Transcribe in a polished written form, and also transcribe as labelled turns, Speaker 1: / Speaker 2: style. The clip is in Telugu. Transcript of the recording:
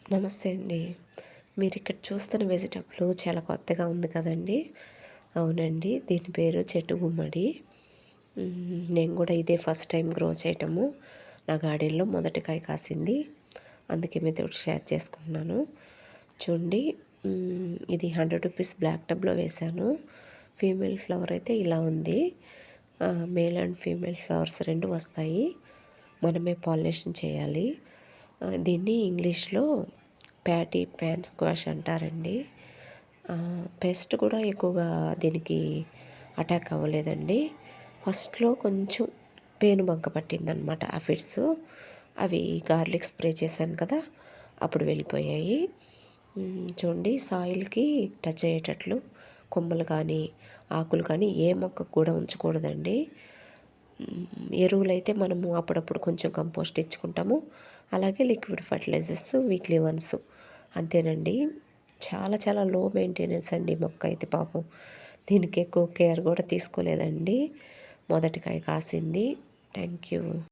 Speaker 1: నమస్తే అండి. మీరిక్కడ చూస్తున్న వెజిటబుల్ చాలా కొత్తగా ఉంది కదండీ! అవునండి. దీని పేరు చెట్టు గుమ్మడి. నేను కూడా ఇదే ఫస్ట్ టైం గ్రో చేయటము. నా గార్డెన్‌లో మొదటి కాయ కాసింది. అందుకే మీతోటి షేర్ చేసుకుంటున్నాను. చూడండి, ఇది రూ. 100 బ్లాక్ టబ్‌లో వేశాను. ఫీమేల్ ఫ్లవర్ అయితే ఇలా ఉంది. మేల్ అండ్ ఫీమేల్ ఫ్లవర్స్ 2 వస్తాయి. మనమే పాలినేషన్ చేయాలి. దీన్ని ఇంగ్లీష్‌లో ప్యాన్ స్క్వాష్ అంటారండి. పెస్ట్ కూడా ఎక్కువగా దీనికి అటాక్ అవ్వలేదండి. ఫస్ట్‌లో కొంచెం పేనుబంక పట్టిందనమాట ఆఫిడ్స్. అవి గార్లిక్ స్ప్రే చేశాను కదా! అప్పుడు వెళ్ళిపోయాయి. చూడండి, సాయిల్‌కి టచ్ అయ్యేటట్లు కొమ్మలు కానీ, ఆకులు కానీ ఏ మొక్కకు కూడా ఉంచకూడదండి. ఎరువులైతే మనము అప్పుడప్పుడు కొంచెం కంపోస్ట్ ఇచ్చుకుంటాము. అలాగే లిక్విడ్ ఫర్టిలైజర్స్ వీక్లీ వన్స్. అంతేనండి. చాలా చాలా లో మెయింటెనెన్స్ అండి మొక్క అయితే పాపం. దీనికి ఎక్కువ కేర్ కూడా తీసుకోలేదండి. మొదటి కాయ కాసింది. Thank you.